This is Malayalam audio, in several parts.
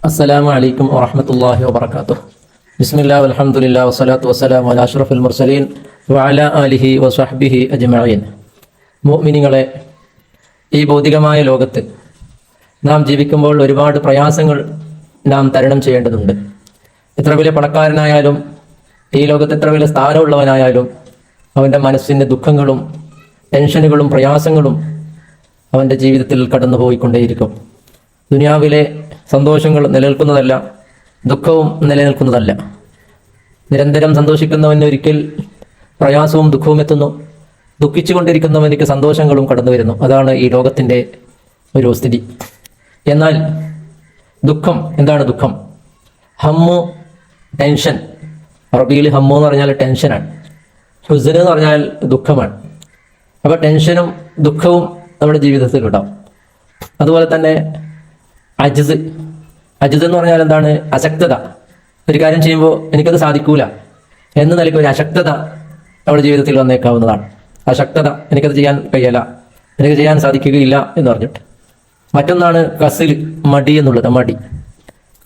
അസ്സലാമു അലൈക്കും വറഹ്മത്തുള്ളാഹി വബറകാതുഹു. ബിസ്മില്ലാഹി വൽഹംദുലില്ലാഹി വസ്സലാത്തു വസ്സലാമു അലാ അഷ്റഫിൽ മുർസലീൻ വഅലാ ആലിഹി വസ്വഹ്ബിഹി അജ്മഈൻ. മുഅ്മിനീങ്ങളെ, ഈ ഭൗതികമായ ലോകത്ത് നാം ജീവിക്കുമ്പോൾ ഒരുപാട് പ്രയാസങ്ങൾ നാം തരണം ചെയ്യേണ്ടതുണ്ട്. എത്ര വലിയ പണക്കാരനായാലും ഈ ലോകത്ത് എത്ര വലിയ സ്ഥാനമുള്ളവനായാലും അവൻ്റെ മനസ്സിൻ്റെ ദുഃഖങ്ങളും ടെൻഷനുകളും പ്രയാസങ്ങളും അവൻ്റെ ജീവിതത്തിൽ കടന്നു പോയിക്കൊണ്ടേയിരിക്കും. ദുനിയാവിലെ സന്തോഷങ്ങൾ നിലനിൽക്കുന്നതല്ല, ദുഃഖവും നിലനിൽക്കുന്നതല്ല. നിരന്തരം സന്തോഷിക്കുന്നവന് ഒരിക്കൽ പ്രയാസവും ദുഃഖവും എത്തുന്നു, ദുഃഖിച്ചുകൊണ്ടിരിക്കുന്നവനിക്ക് സന്തോഷങ്ങളും കടന്നു വരുന്നു. അതാണ് ഈ ലോകത്തിൻ്റെ ഒരു സ്ഥിതി. എന്നാൽ ദുഃഖം എന്താണ്? ദുഃഖം ഹമ്മു, ടെൻഷൻ. അറബിയിൽ ഹമ്മു എന്ന് പറഞ്ഞാൽ ടെൻഷനാണ്, ഹുസ്ൻ എന്ന് പറഞ്ഞാൽ ദുഃഖമാണ്. അപ്പോൾ ടെൻഷനും ദുഃഖവും നമ്മുടെ ജീവിതത്തിൽ ഉണ്ടാവും. അതുപോലെ തന്നെ അജ്സ് എന്ന് പറഞ്ഞാൽ എന്താണ്? അശക്തത. ഒരു കാര്യം ചെയ്യുമ്പോൾ എനിക്കത് സാധിക്കൂല എന്ന നിലയ്ക്ക് ഒരു അശക്തത നമ്മുടെ ജീവിതത്തിൽ വന്നേക്കാവുന്നതാണ്. അശക്തത, എനിക്കത് ചെയ്യാൻ കഴിയില്ല, എനിക്ക് ചെയ്യാൻ സാധിക്കുകയില്ല എന്ന് പറഞ്ഞിട്ട്. മറ്റൊന്നാണ് കസിൽ, മടി എന്നുള്ളത്. മടി,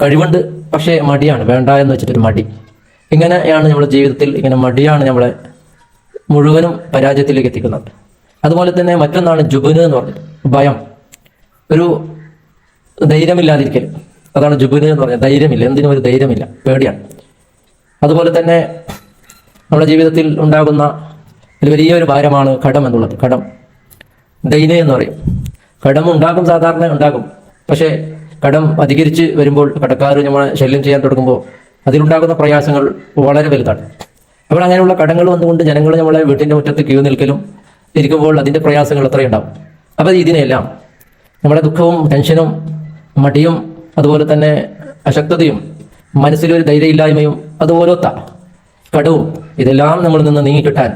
കഴിവുണ്ട് പക്ഷേ മടിയാണ്, വേണ്ട എന്ന് വെച്ചിട്ടൊരു മടി. ഇങ്ങനെയാണ് നമ്മുടെ ജീവിതത്തിൽ, ഇങ്ങനെ മടിയാണ് നമ്മളെ മുഴുവനും പരാജയത്തിലേക്ക് എത്തിക്കുന്നത്. അതുപോലെ തന്നെ മറ്റൊന്നാണ് ജുബ്ന് എന്ന് പറഞ്ഞത്, ഭയം, ഒരു ധൈര്യമില്ലാതിരിക്കൽ. അതാണ് ജുബ്ന് എന്ന് പറഞ്ഞാൽ. ധൈര്യമില്ല, എന്തിനും ഒരു ധൈര്യമില്ല, പേടിയാണ്. അതുപോലെ തന്നെ നമ്മുടെ ജീവിതത്തിൽ ഉണ്ടാകുന്ന ഒരു വലിയൊരു ഭാരമാണ് കടം എന്നുള്ളത്. കടം, ദൈന എന്ന് പറയും. കടം ഉണ്ടാകും, സാധാരണ ഉണ്ടാകും. പക്ഷേ കടം അധികരിച്ച് വരുമ്പോൾ, കടക്കാർ നമ്മളെ ശല്യം ചെയ്യാൻ തുടങ്ങുമ്പോൾ അതിലുണ്ടാകുന്ന പ്രയാസങ്ങൾ വളരെ വലുതാണ്. അപ്പോൾ അങ്ങനെയുള്ള കടങ്ങൾ വന്നുകൊണ്ട് ജനങ്ങൾ നമ്മളെ വീട്ടിൻ്റെ മുറ്റത്ത് ക്യൂ നിൽക്കലും ഇരിക്കുമ്പോൾ അതിൻ്റെ പ്രയാസങ്ങൾ എത്രയുണ്ടാവും. അപ്പോൾ ഇതിനെല്ലാം നമ്മുടെ ദുഃഖവും ടെൻഷനും മടിയും അതുപോലെ തന്നെ അശക്തതയും മനസ്സിലൊരു ധൈര്യമില്ലായ്മയും അതുപോലത്ത കടവും ഇതെല്ലാം നമ്മളിൽ നിന്ന് നീങ്ങിക്കിട്ടാൻ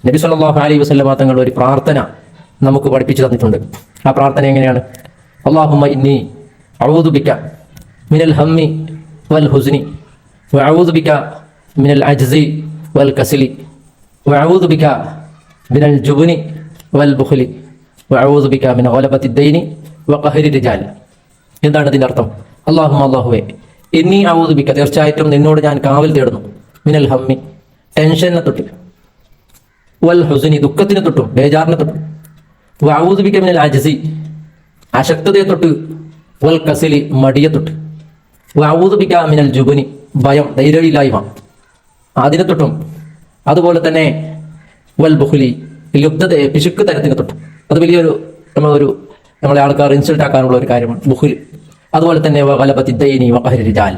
നബി സല്ലല്ലാഹു അലൈഹി വസല്ലമ തങ്ങൾ ഒരു പ്രാർത്ഥന നമുക്ക് പഠിപ്പിച്ചു തന്നിട്ടുണ്ട്. ആ പ്രാർത്ഥന എങ്ങനെയാണ്? അല്ലാഹുമ്മ ഇന്നി അഊദു ബിക മിനൽ ഹമ്മി വൽ ഹുസ്നി വഅഊദു ബിക മിനൽ അജ്സി വൽ കസ്ലി വഅഊദു ബിക മിനൽ ജുബ്നി വൽ ബുഖ്ലി വഅഊദു ബിക മിൻ ഗലബത്തി ദൈനി വഖഹരി റിജാൽ. എന്താണ് ഇതിൻ്റെ അർത്ഥം? അല്ലാഹുവേ, ഇന്നി അഊദു ബിക, തീർച്ചയായിട്ടും നിന്നോട് ഞാൻ കാവൽ തേടുന്നു, മിനൽ ഹമ്മി, ടെൻഷനെ തൊട്ട്, വൽ ഹുസ്നി, ദുഃഖത്തിന് തൊട്ടും ബേജാറിനെ തൊട്ടും, വഅഊദു ബിക മിനൽ അജ്സി, അശക്തതയെ തൊട്ട്, വൽ കസ്ലി, മടിയെ തൊട്ട്, വഅഊദു ബിക മിനൽ ജുബ്നി, ഭയം, ധൈര്യമില്ലായ്മ, അതിനെ തൊട്ടും, അതുപോലെ തന്നെ വൽ ബുഖ്ലി, ലുബ്ധതയെ, പിശുക്ക് തരത്തിനെ തൊട്ടും. അത് വലിയൊരു നമ്മളെ ആൾക്കാർ ഇൻസൾട്ട് ആക്കാനുള്ള ഒരു കാര്യമാണ് ബുഖ്ൽ. അതുപോലെ തന്നെ ഗലബത്തി ദൈനി വഖഹരി റിജാൽ,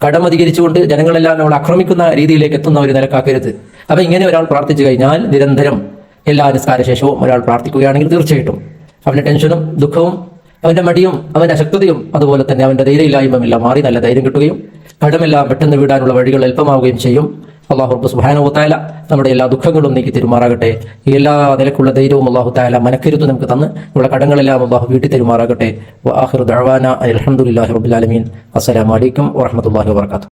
കടം അധികരിച്ചുകൊണ്ട് ജനങ്ങളെല്ലാം നമ്മൾ ആക്രമിക്കുന്ന രീതിയിലേക്ക് എത്തുന്ന ഒരു നിലക്കാക്കരുത്. അപ്പം ഇങ്ങനെ ഒരാൾ പ്രാർത്ഥിച്ചു കഴിഞ്ഞാൽ നിരന്തരം എല്ലാ നിസ്കാര ശേഷവും ഒരാൾ പ്രാർത്ഥിക്കുകയാണെങ്കിൽ തീർച്ചയായിട്ടും അവൻ്റെ ടെൻഷനും ദുഃഖവും അവൻ്റെ മടിയും അവൻ്റെ അശക്തതയും അതുപോലെ തന്നെ അവൻ്റെ ധൈര്യമില്ലായ്മയും എല്ലാം മാറി നല്ല ധൈര്യം കിട്ടുകയും കടമെല്ലാം പെട്ടെന്ന് വീടാനുള്ള വഴികൾ എളുപ്പമാവുകയും ചെയ്യും. അല്ലാഹു റബ്ബ് സുബ്ഹാനഹു വ തആല നമ്മുടെ എല്ലാ ദുഃഖങ്ങളും നീക്കി തരുമാറാകട്ടെ. എല്ലാ നിലക്കുള്ള ധൈര്യവും അല്ലാഹു തആല മനക്കരുത്ത് നമുക്ക് തന്ന് നമ്മുടെ കടങ്ങളെല്ലാം അല്ലാഹു വീട്ടി തരുമാറാകട്ടെ. വ ആഖിറു ദഅവാന അൽഹംദുലില്ലാഹി റബ്ബിൽ ആലമീൻ. അസ്സലാമു അലൈക്കും വറഹ്മത്തുള്ളാഹി വബറകാതുഹു.